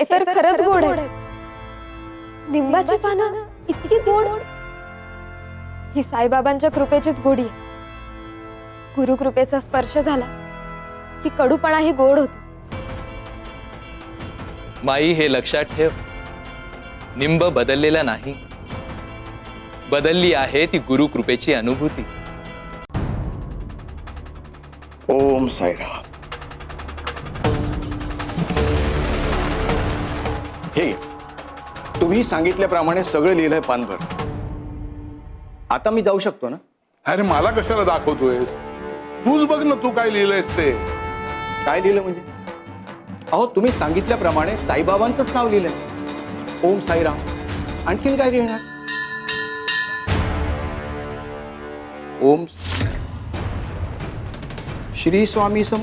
हे तर खरंच गोड आहे। निंबाची पानं इतकी गोड, ही साईबाबांच्या कृपेचीच गोडी आहे। गुरुकृपेचा स्पर्श झाला की कडूपणाही गोड होतो। माई, हे लक्षात ठेव, निंब बदललेला नाही, बदलली आहे ती गुरुकृपेची अनुभूती। ओम साईराम। हे तुम्ही सांगितल्याप्रमाणे सगळं लिहिलंय पानभर। आता मी जाऊ शकतो ना? अरे मला कशाला दाखवतोयस? तूच बघ ना, तू काय लिहिलंयस ते। काय लिहिलं म्हणजे? अहो, तुम्ही सांगितल्याप्रमाणे साईबाबांचंच नाव लिहिलंय, ओम साईराम। आणखीन काय लिहिणार? ओम श्री स्वामी सम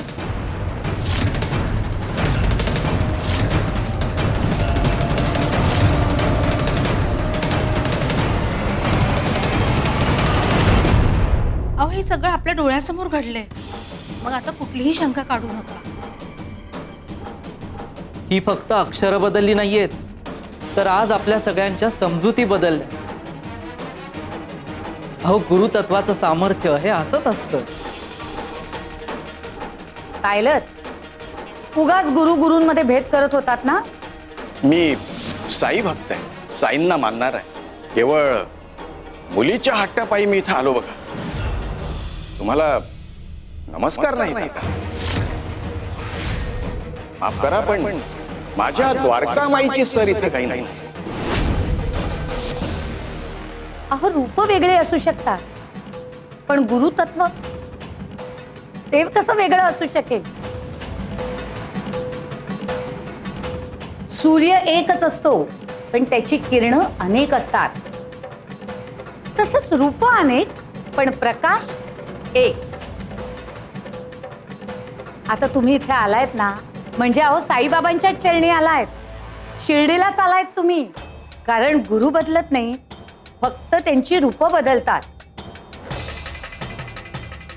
अहो, हे सगळं आपल्या डोळ्यासमोर घडलंय, मग आता कुठलीही शंका काढू नका। ही फक्त अक्षर बदलली नाहीयेत, तर आज आपल्या सगळ्यांच्या समजुती बदलल्या। अहो, गुरुतत्वाचं सामर्थ्य हे असंच असतं। पायलट, उगाच गुरुंमध्ये भेद करत होतात ना? मी साई भक्त आहे, साईंना मानणार आहे। केवळ मुलीच्या हट्टापायी मी इथं आलो बघा। तुम्हाला नमस्कार नाही का? माफ करा, पण माझ्या द्वारका माईची सर इथे काही नाही। अहो, रूप वेगळे असू शकतात, पण गुरुतत्व ते कसं वेगळं असू शकेल? सूर्य एकच असतो, पण त्याची किरणं अनेक असतात। तसंच रूप अनेक, पण प्रकाश एक। आता तुम्ही इथे आलायत ना, म्हणजे अहो साईबाबांच्या चरणी आलायत, शिर्डीलाच आलायत तुम्ही। कारण गुरु बदलत नाही, फक्त त्यांची रूप बदलतात।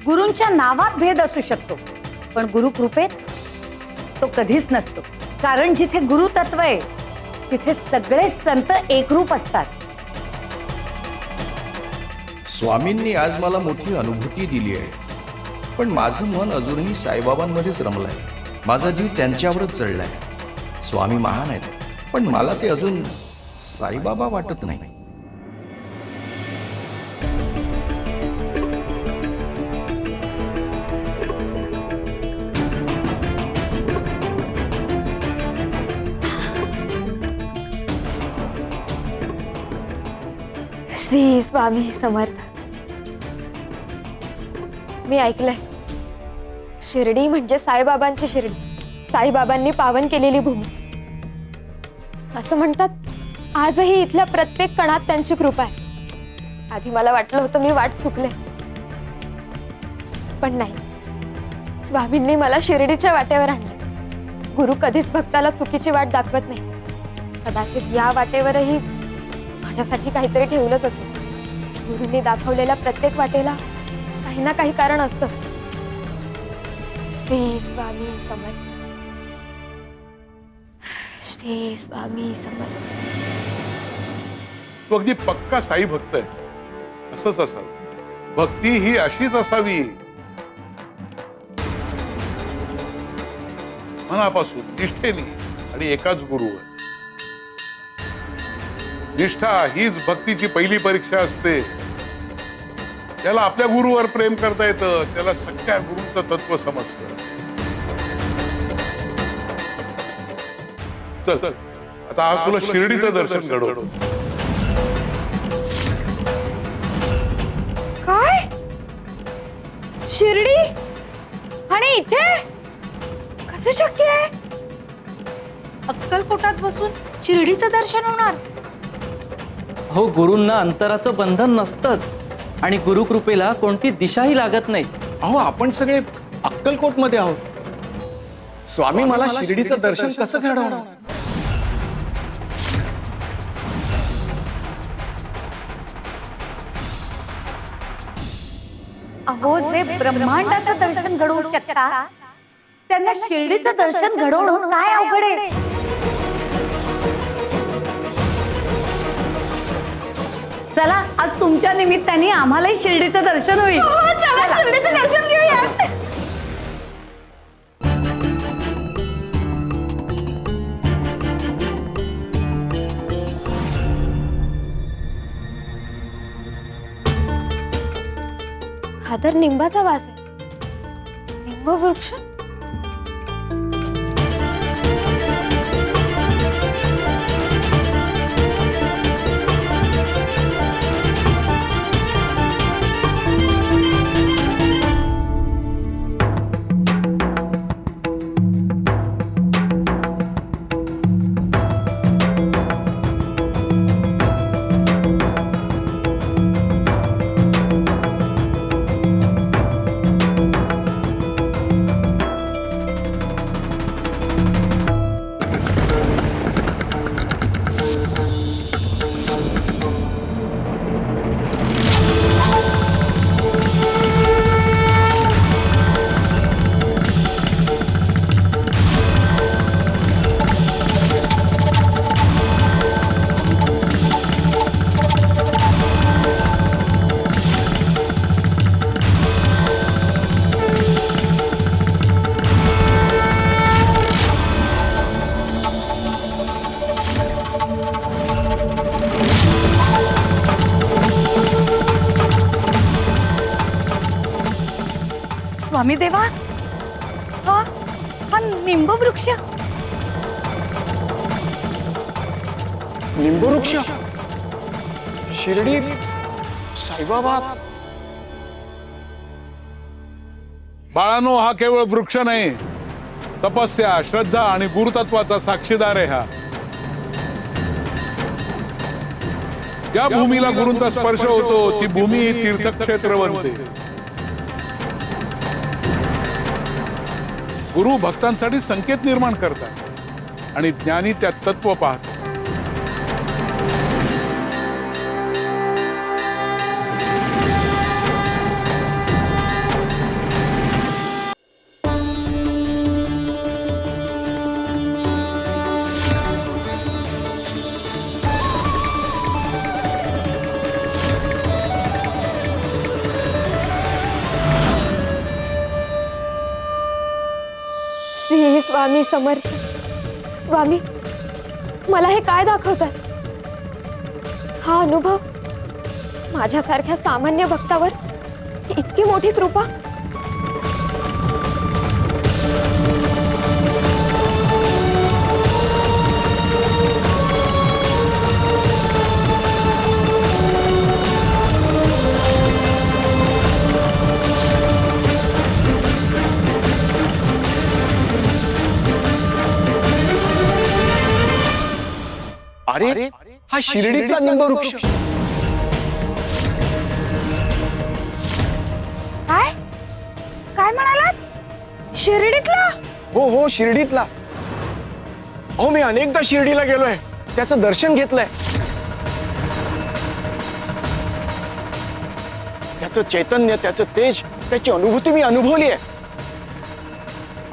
गुरूंच्या नावात भेद असू शकतो, पण गुरुकृपेत तो कधीच नसतो। कारण जिथे गुरुतत्व आहे, तिथे सगळे संत एकरूप असतात। स्वामींनी आज मला मोठी अनुभूती दिली आहे, पण माझं मन अजूनही साईबाबांमध्येच रमलंय। माझा जीव त्यांच्यावरच चढलाय। स्वामी महान आहेत, पण मला ते अजून साईबाबा वाटत नाही। श्री स्वामी समर्थ। मी ऐकलंय, शिर्डी म्हणजे साईबाबांची शिर्डी, साईबाबांनी पावन केलेली भूमी। असं म्हणतात, आजही इथल्या प्रत्येक कणात त्यांची कृपा आहे। आधी मला वाटलं होतं मी वाट चुकले, पण नाही, स्वामींनी मला शिर्डीच्या वाटेवर आणले। गुरु कधीच भक्ताला चुकीची वाट दाखवत नाही। कदाचित या वाटेवरही माझ्यासाठी काहीतरी ठेवलंच असेल। गुरुंनी दाखवलेल्या प्रत्येक वाटेला काही ना काही कारण असतं। श्री स्वामी समर्थ, श्री स्वामी समर्थ। तू अगदी पक्का साई भक्त आहे, असंच असावं। भक्ती ही अशीच असावी, मनापासून, निष्ठेने आणि एकाच गुरुवर। निष्ठा हीच भक्तीची पहिली परीक्षा असते। त्याला आपल्या गुरुवर प्रेम करता येतं, त्याला सगळ्या गुरूंचं तत्व समजतं। चल चल, आता आज तुला शिर्डीचं दर्शन घडवतो। काय? शिर्डी आणि इथे कसं शक्य आहे? अक्कलकोटात बसून शिर्डीचं दर्शन होणार? हो, गुरूंना अंतराचं बंधन नसतंच, आणि गुरुकृपेला कोणती दिशाही लागत नाही। अहो, आपण सगळे अक्कलकोटमध्ये आहोत। स्वामी मला शिर्डीचं दर्शन कसं घडवणार? अहो, जे ब्रह्मांडाचं दर्शन घडवू शकतात, त्यांना शिर्डीचं दर्शन घडवणं काय अवघड आहे? चला आज तुमच्या निमित्ताने आम्हालाही शिर्डीचं दर्शन होईल. चला शिर्डीचं दर्शन घेऊया. हा तर निंबाचा वास आहे. निंब वृक्ष. स्वामी देवा, हा निंब वृक्ष. निंबवृक्ष, शिर्डी, साईबाबा. बाळानो, हा केवळ वृक्ष नाही, तपस्या, श्रद्धा आणि गुरुतत्वाचा साक्षीदार आहे हा. ज्या भूमीला गुरूंचा स्पर्श होतो ती भूमी ही तीर्थक्षेत्र बनते. गुरु भक्तांसाठी संकेत निर्माण करतात आणि ज्ञानी त्यात तत्व पाहतो. श्री स्वामी समर्थ. स्वामी, मला हे काय दाखवताय? हा अनुभव, माझ्यासारख्या सामान्य भक्तावर इतकी मोठी कृपा. अरे, हा शिर्डीतला निंबवृक्ष. काय काय म्हणालात? शिर्डीतला? हो, शिर्डीतला. अहो, मी अनेकदा शिर्डीला गेलोय, त्याचं दर्शन घेतलंय. त्याचं चैतन्य, त्याचं तेज, त्याची अनुभूती मी अनुभवली आहे.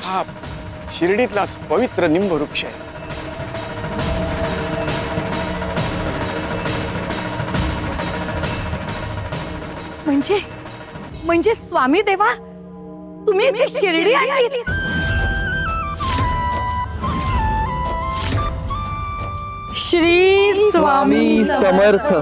हा शिर्डीतलाच पवित्र निंबवृक्ष आहे. म्हणजे स्वामी देवा, तुम्ही इथे शिर्डी आणली? श्री स्वामी समर्थ.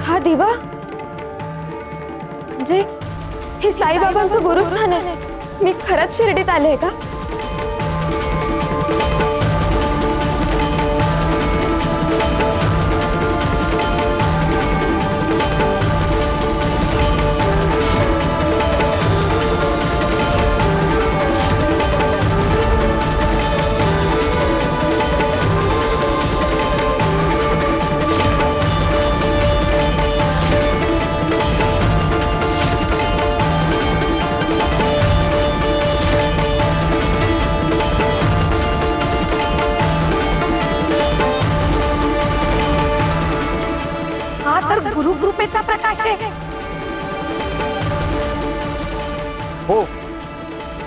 हा दिवा म्हणजे हे साईबाबांचं गुरुस्थान आहे. मी खरंच शिर्डीत आले का? हो,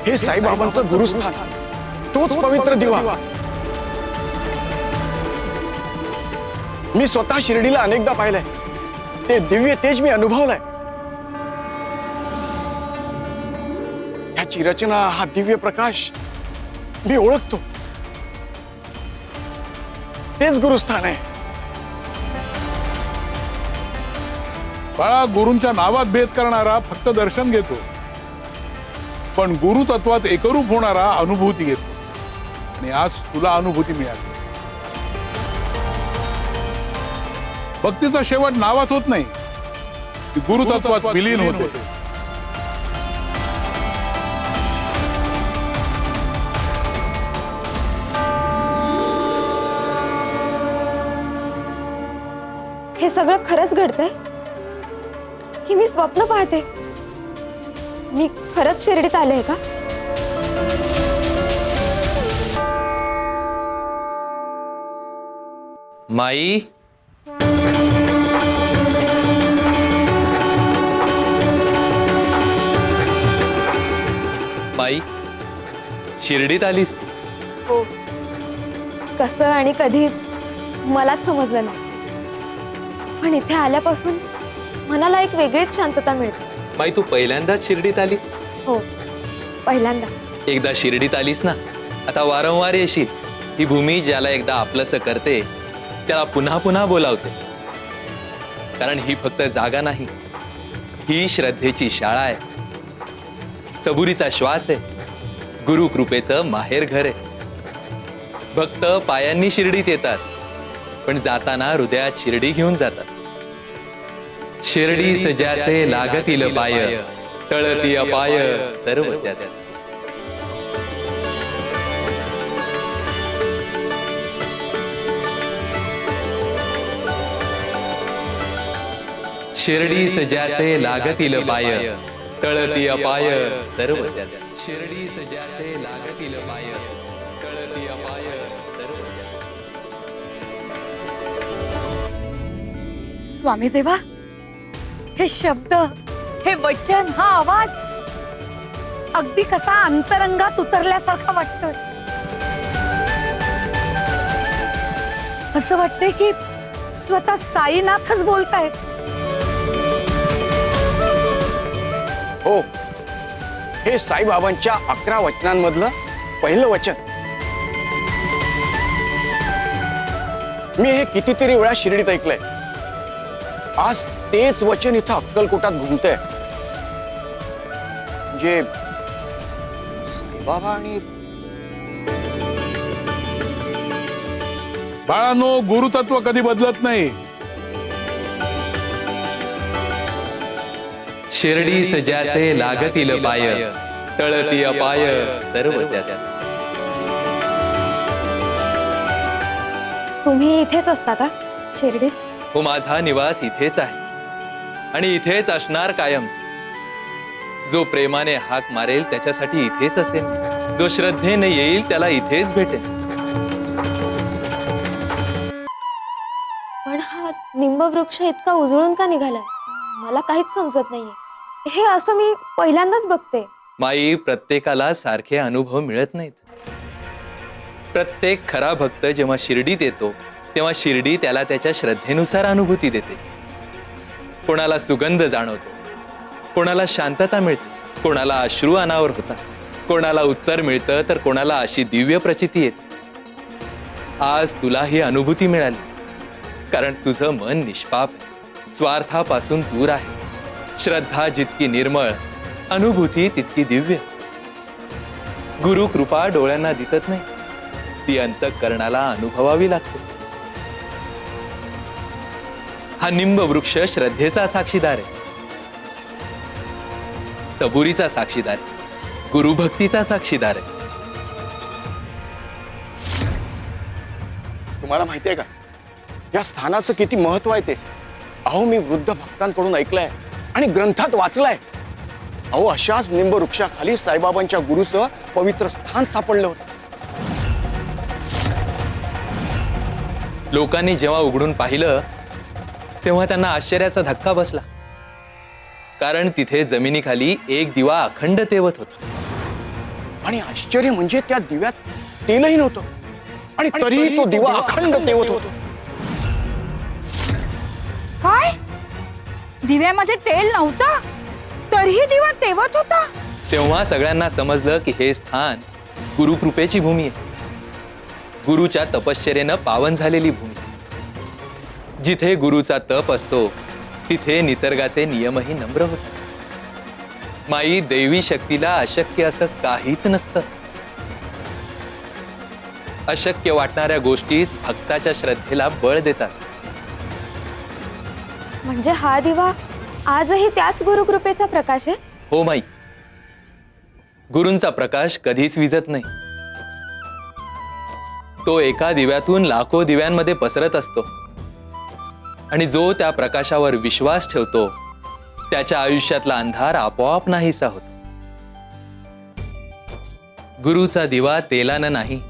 हे साईबाबांचं गुरुस्थान, तोच पवित्र दिवा. मी स्वतः शिर्डीला अनेकदा पाहिलंय. ते दिव्य तेज मी अनुभवलंय. ह्याची रचना, हा दिव्य प्रकाश मी ओळखतो. तेच गुरुस्थान आहे. बाळा, गुरूंच्या नावात भेद करणारा फक्त दर्शन घेतो, पण गुरु तत्वात एकरूप होणारा अनुभूती घेतो. आणि आज तुला अनुभूती मिळाली. भक्तीचा शेवट नावात होत नाही, ती गुरु तत्वात विलीन होते. हे सगळं खरंच घडतंय की मी स्वप्न पाहते? मी खरंच शिर्डीत आले का? माई, माई, शिर्डीत आलीस तू? हो. कसं आणि कधी मलाच समजलं नाही, पण इथे आल्यापासून मनाला एक वेगळीच शांतता मिळते. माई, तू पहिल्यांदाच शिर्डीत आलीस? हो, पहिल्यांदा. एकदा शिर्डीत आलीस ना, आता वारंवार येशील. ही भूमी ज्याला एकदा आपलंसं करते त्याला पुन्हा पुन्हा बोलावते. कारण ही फक्त जागा नाही, ही श्रद्धेची शाळा आहे, सबुरीचा श्वास आहे, गुरु कृपेचं माहेर घर आहे. भक्त पायांनी शिर्डीत येतात, पण जाताना हृदयात शिर्डी घेऊन जातात. शिर्डी सज्याचे लागतील पाय, तळती अपाय सर्व त्यात. शिर्डी सज्याचे लागतील पाय, तळती अपाय सर्व त्यात. शिर्डी सज्याचे लागतील पाय, तळती अपाय सर्व त्यात. स्वामी देवा, हे शब्द, हे वचन, हा आवाज अगदी कसा अंतरंगात उतरल्यासारखा वाटतोय. असं वाटतंय की स्वतः साईनाथच बोलतायत. हो, हे साईबाबांच्या 11 वचनांमधलं पहिलं वचन. मी हे कितीतरी वेळा शिर्डीत ऐकलंय. आज तेच वचन इथं अक्कलकोटात घुमतंय. म्हणजे साईबाबा आणि बाळांनो, गुरुतत्व कधी बदलत नाही. शिर्डी सज्याचे लागतील पाय, तळती अपाय सर्व त्यात. तुम्ही इथेच असता का शिर्डीत? हो, माझा निवास इथेच आहे आणि इथेच असणार कायम. जो प्रेमाने हाक मारेल त्याच्यासाठी इथेच असेल, जो श्रद्धेने येईल त्याला इथेच भेटेल. पण हा निंबवृक्ष इतका उजळून का निघालाय? मला काहीच समजत नाहीये. हे असं मी पहिल्यांदाच बघते. माई, प्रत्येकाला सारखे अनुभव मिळत नाहीत. प्रत्येक खरा भक्त जेव्हा शिर्डीत येतो तेव्हा शिर्डी त्याला त्याच्या श्रद्धेनुसार अनुभूती देते. कोणाला सुगंध जाणवतो, कोणाला शांतता मिळते, कोणाला अश्रू अनावर होतात, कोणाला उत्तर मिळतं, तर कोणाला अशी दिव्य प्रचिती येते. आज तुला ही अनुभूती मिळाली कारण तुझं मन निष्पाप आहे, स्वार्थापासून दूर आहे. श्रद्धा जितकी निर्मळ, अनुभूती तितकी दिव्य. गुरु कृपा डोळ्यांना दिसत नाही, ती अंतःकरणाला अनुभवावी लागते. हा निंब वृक्ष श्रद्धेचा साक्षीदार आहे, सबुरीचा साक्षीदार आहे, गुरुभक्तीचा साक्षीदार आहे. तुम्हाला माहितीये का या स्थानाचं किती महत्व आहे ते? अहो, मी वृद्ध भक्तांकडून ऐकलंय आणि ग्रंथात वाचलंय. अहो, अशाच निंब वृक्षाखाली साईबाबांच्या गुरुचं पवित्र स्थान सापडलं होतं. लोकांनी जेव्हा उघडून पाहिलं तेव्हा त्यांना आश्चर्याचा धक्का बसला. कारण तिथे जमिनीखाली एक दिवा अखंड तेवत होता. आणि आश्चर्य म्हणजे त्या दिव्यात तेलही नव्हतं आणि तरीही तो दिवा अखंड तेवत होतो. काय दिव्यामध्ये तेल नव्हतं तरीही दिवा तेवत होता? तेव्हा सगळ्यांना समजलं की हे स्थान गुरुकृपेची भूमी आहे. गुरुच्या तपश्चर्येनं पावन झालेली भूमी. जिथे गुरुचा तप असतो तिथे निसर्गाचे नियमही नम्र होतात. माई, दैवी शक्तीला अशक्य असं काहीच नसतं. अशक्य वाटणाऱ्या गोष्टीच भक्ताच्या श्रद्धेला बळ देतात. म्हणजे हा दिवा आजही त्याच गुरुकृपेचा प्रकाश आहे? हो माई, गुरूंचा प्रकाश कधीच विझत नाही. तो एका दिव्यातून लाखो दिव्यांमध्ये पसरत असतो आणि जो त्या प्रकाशावर विश्वास ठेवतो त्याच्या आयुष्यातला अंधार आपोआप नाहीसा होतो. गुरुचा दिवा तेलानं नाही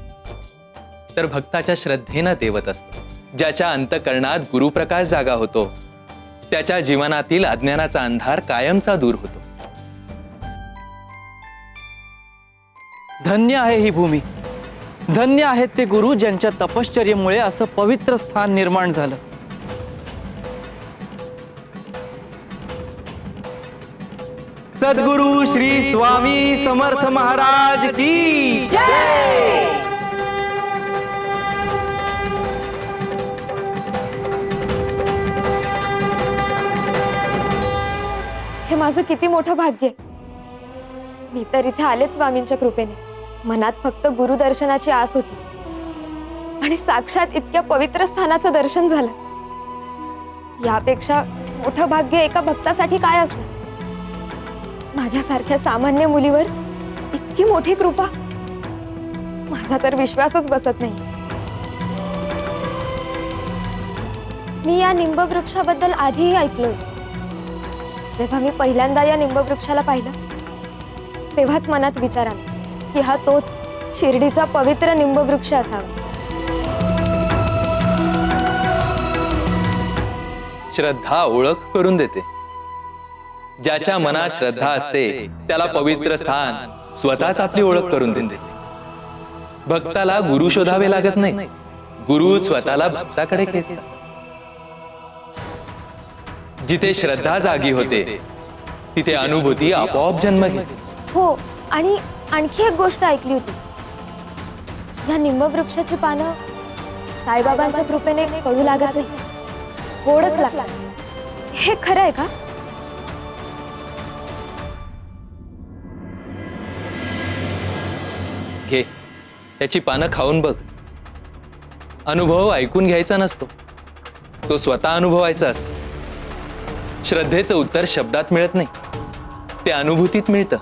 तर भक्ताच्या श्रद्धेनं तेवत असतो. ज्याच्या अंतःकरणात गुरुप्रकाश जागा होतो त्याच्या जीवनातील अज्ञानाचा अंधार कायमचा दूर होतो. धन्य आहे ही भूमी, धन्य आहेत ते गुरु ज्यांच्या तपश्चर्येमुळे असं पवित्र स्थान निर्माण झालं. सद्गुरु श्री स्वामी समर्थ महाराज की जय. हे माझं किती मोठं भाग्य आहे. मी तर इथे आलेच स्वामींच्या कृपेने. मनात फक्त गुरुदर्शनाची आस होती आणि साक्षात इतक्या पवित्र स्थानाचं दर्शन झालं. यापेक्षा मोठं भाग्य एका भक्तासाठी काय असणार? माझ्यासारख्या सामान्य मुलीवर इतकी मोठी कृपा, माझा तर विश्वासच बसत नाही. मी या निंबवृक्षाबद्दल आधीही ऐकलोय. जेव्हा मी पहिल्यांदा या निंबवृक्षाला पाहिलं तेव्हाच मनात विचार आला की हा तोच शिर्डीचा पवित्र निंबवृक्ष असावा. श्रद्धा ओळख करून देते. ज्याच्या मनात श्रद्धा असते त्याला पवित्र स्थान स्वतःच आपली ओळख करून देते. भक्ताला गुरु शोधावे लागत नाही, गुरु स्वतःला भक्ताकडे खेचतात. जिथे श्रद्धा जागी होते तिथे अनुभूती आपोआप जन्म घेते. हो, आणि आणखी एक गोष्ट ऐकली होती. या निंबवृक्षाची पानं साईबाबांच्या कृपेने कडू लागत नाही, गोडच लागतात. हे खरं आहे का? घे, त्याची पानं खाऊन बघ. अनुभव ऐकून घ्यायचा नसतो, तो स्वतः अनुभवायचा असतो. श्रद्धेचं उत्तर शब्दात मिळत नाही, ते अनुभूतीत मिळतं.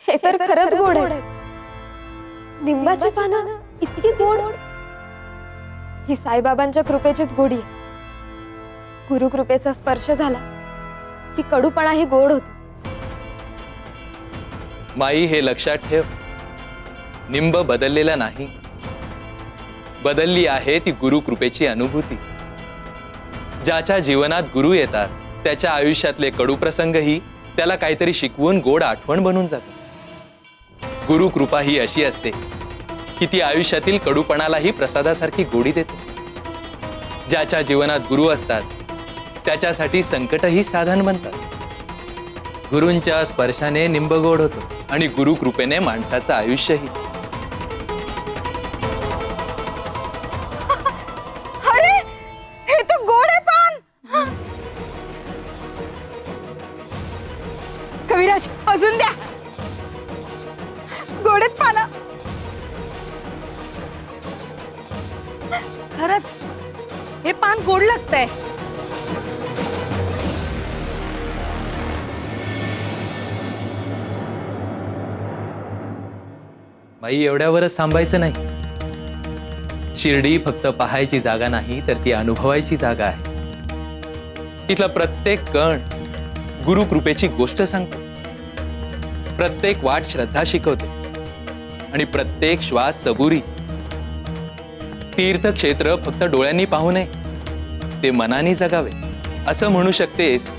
हे तर खरंच गोड आहे. निंबाची पानं इतकी गोड. ही साईबाबांच्या कृपेचीच गोडी आहे. गुरुकृपेचा स्पर्श झाला की कडूपणाही गोड होतो. माई, हे लक्षात ठेव, निंब बदललेला नाही, बदलली आहे ती गुरुकृपेची अनुभूती. ज्याच्या जीवनात गुरु येतात त्याच्या आयुष्यातले कडू प्रसंगही त्याला काहीतरी शिकवून गोड आठवण बनून जातात. गुरुकृपा ही अशी असते की ती आयुष्यातील कडूपणालाही प्रसादासारखी गोडी देते. ज्याच्या जीवनात गुरु असतात त्याच्यासाठी संकटही साधन बनतात. गुरूंच्या स्पर्शाने निंबगोड होतो. आणि गुरु कृपेने माणसाचं आयुष्यही. अरे हे तर गोड आहे पान. कविराज अजून द्या. गोडेत पानं. खरंच हे पान गोड लागतंय. बाई, एवढ्यावरच थांबायचं नाही. शिर्डी फक्त पाहायची जागा नाही, तर ती अनुभवायची जागा आहे. तिथला प्रत्येक कण गुरु कृपेची गोष्ट सांगतो. प्रत्येक वाट श्रद्धा शिकवते आणि प्रत्येक श्वास सबुरी. तीर्थक्षेत्र फक्त डोळ्यांनी पाहू नये, ते मनाने जगावे. असं म्हणू शकतेस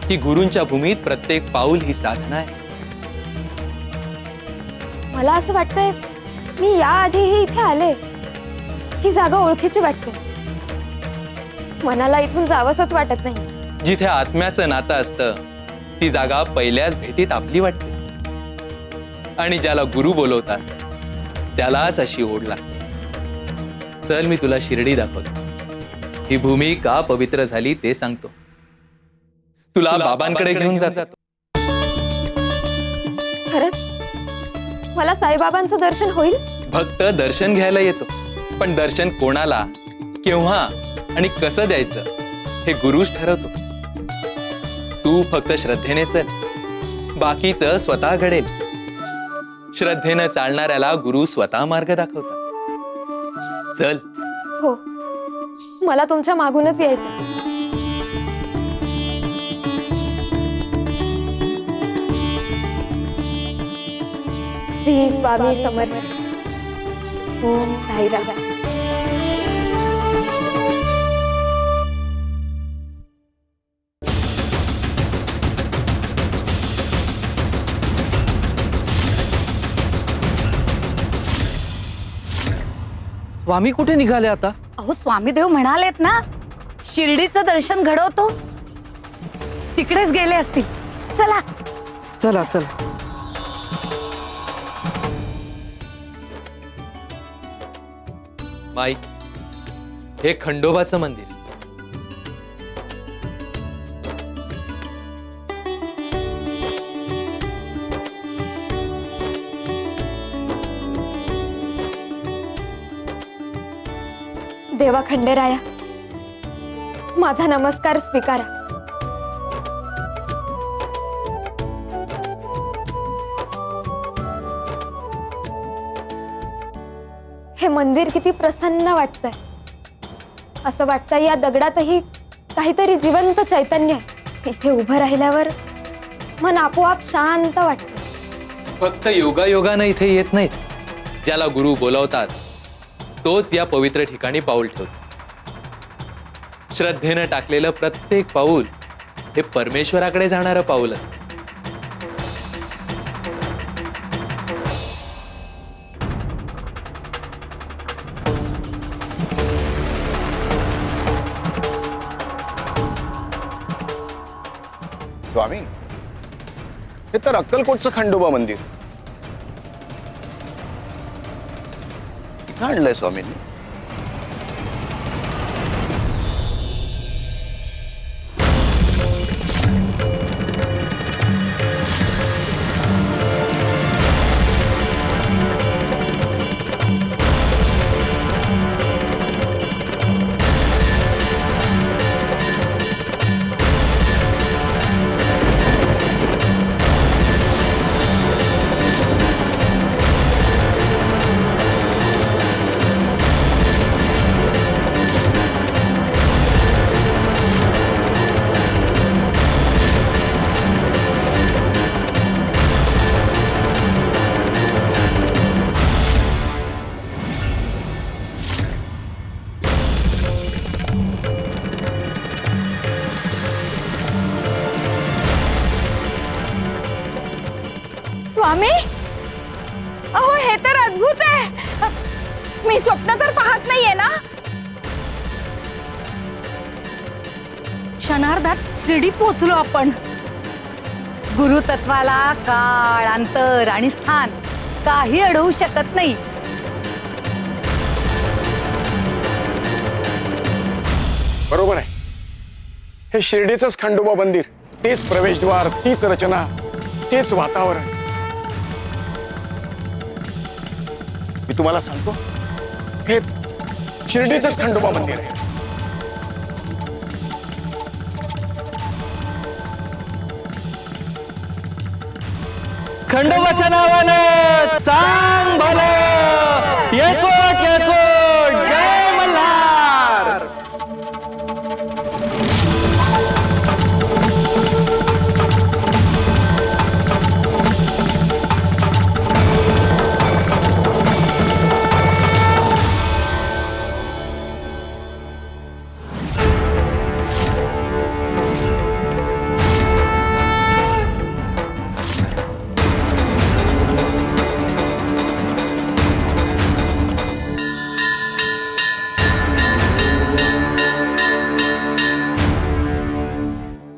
की गुरूंच्या भूमीत प्रत्येक पाऊल ही साधना आहे. मला असं वाटतंय मी याआधीही इथे आले. ही जागा ओळखीची वाटते. मनाला इथून जावंसच वाटत नाही. जिथे आत्म्याचं नातं असतं ती जागा पहिल्याच भेटीत आपली वाटते. आणि ज्याला गुरु बोलवतात त्यालाच अशी ओढ लागते. चल, मी तुला शिर्डी दाखवतो. ही भूमी का पवित्र झाली ते सांगतो. तुला बाबांकडे घेऊन जातो. खरंच मला साईबाबांचं दर्शन होईल. भक्त दर्शन घ्यायला येतो, पण दर्शन कोणाला, केव्हा आणि कसं द्यायचं हे गुरुच ठरवतो. तू फक्त श्रद्धेने चल, बाकीचं स्वतः घडेल. श्रद्धेनं चालणाऱ्याला गुरु स्वतः मार्ग दाखवतात. चल. हो, मला तुमच्या मागूनच यायचं. श्री स्वामी समर्थ. ओम साईराम. स्वामी कुठे निघाले आता? अहो स्वामीदेव म्हणालेत ना, शिर्डीचं दर्शन घडवतो. तिकडेच गेले असतील. चला. चला चला. माई, हे खंडोबाचं मंदिर. देवा खंडेराया, माझा नमस्कार स्वीकारा. हे मंदिर किती प्रसन्न वाटतंय. असं वाटतंय या दगडातही काहीतरी जिवंत चैतन्य आहे. इथे उभं राहिल्यावर मन आपोआप शांत वाटतं. फक्त योगायोगानं इथे येत नाहीत. ज्याला गुरु बोलवतात तोच या पवित्र ठिकाणी पाऊल ठेवतो. श्रद्धेनं टाकलेलं प्रत्येक पाऊल हे परमेश्वराकडे जाणारं पाऊल असतं. स्वामी, हे तर अक्कलकोटचं खंडोबा मंदिर. इथं आणलंय स्वामींनी. स्वामी, अहो हे तर अद्भुत आहे. मी स्वप्न तर पाहत नाहीये ना? क्षणार्धात शिर्डीत पोहोचलो आपण. गुरुतत्वाला काळ, अंतर आणि स्थान काही अडवू शकत नाही. बरोबर आहे. हे शिर्डीचंच खंडोबा मंदिर, तेच प्रवेशद्वार, तीच रचना, तेच वातावरण. मी तुम्हाला सांगतो, हे शिर्डीचंच खंडोबा मंदिर आहे. खंडोबाच्या नावानं सांग भलं, येकोट येकोट जय मल्हार.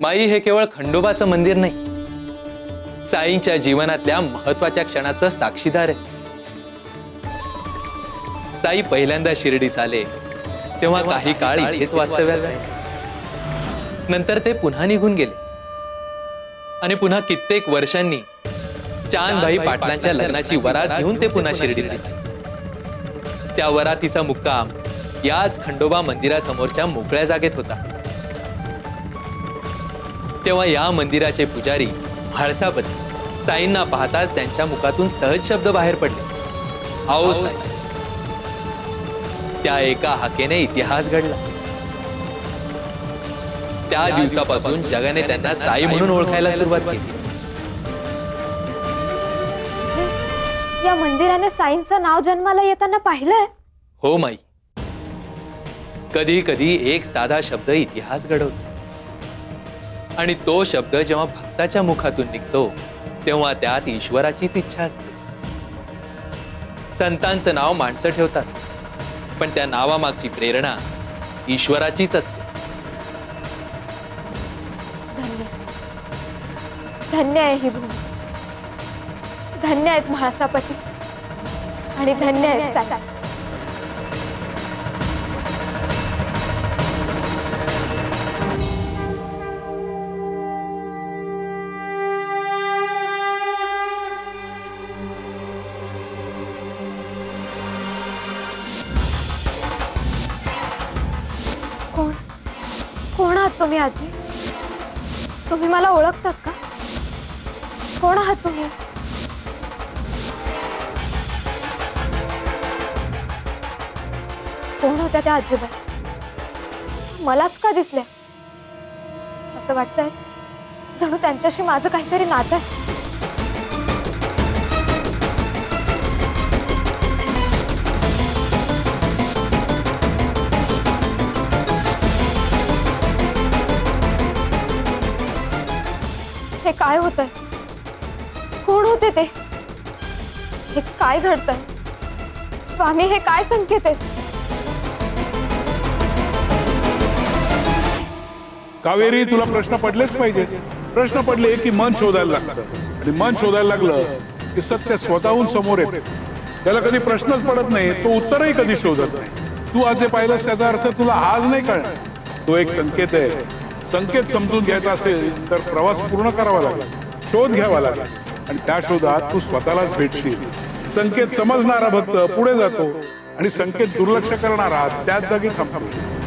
माई, हे केवळ खंडोबाचं मंदिर नाही, साईंच्या जीवनातल्या महत्वाच्या क्षणाचं साक्षीदार आहे. साई पहिल्यांदा शिर्डीत आले तेव्हा काही काळ इथेच वास्तव्यास राहिले. नंतर ते पुन्हा निघून गेले आणि पुन्हा कित्येक वर्षांनी चांदभाई पाटलांच्या लग्नाची वरात घेऊन ते पुन्हा शिर्डीत आले. त्या वरातीचा मुक्काम याच खंडोबा मंदिरासमोरच्या मोकळ्या जागेत होता. तेव्हा या मंदिराचे पुजारी म्हाळसापती साईंना पाहताच त्यांच्या मुखातून सहज शब्द बाहेर पडले, आओ साई. त्या एका हाकेने इतिहास घडला. त्या दिवसापासून जगाने त्यांना साई म्हणून ओळखायला सुरुवात केली. म्हणजे या मंदिराने साईंचं नाव जन्माला येताना पाहिलंय? हो माई, कधी कधी एक साधा शब्द इतिहास घडवतो आणि तो शब्द जेव्हा भक्ताच्या मुखातून निघतो तेव्हा त्यात ईश्वराचीच इच्छा असते. संतांचं नाव माणसं ठेवतात, पण त्या नावामागची प्रेरणा ईश्वराचीच असते. धन्य धन्य आहे ही भूमी, धन्य आहेत म्हाळसापती आणि धन्य आहेत साई. कोण कोण आहात तुम्ही आजी? तुम्ही मला ओळखतात का? कोण आहात तुम्ही? कोण होत्या त्या आजीबाई? मलाच का दिसल्या? असं वाटतंय जणू त्यांच्याशी माझं काहीतरी नातं आहे. हे काय होतंय? कोण होते ते? हे काय घडतंय? स्वामी, हे काय संकेत आहेत? कावेरी, तुला प्रश्न पडलेच पाहिजे. प्रश्न पडले की मन शोधायला लागतं आणि मन शोधायला लागलं की सत्य स्वतःहून समोर येते. त्याला कधी प्रश्नच पडत नाही, तो उत्तरही कधी शोधत नाही. तू आज जे पाहिलंस त्याचा अर्थ तुला आज नाही कळणार. तो एक संकेत आहे. संकेत समजून घ्यायचा असेल तर प्रवास पूर्ण करावा लागेल, शोध घ्यावा लागेल आणि त्या शोधात तू स्वतःलाच भेटशील. संकेत समजणारा भक्त पुढे जातो आणि संकेत दुर्लक्ष करणारा त्याच जागी थांबतो.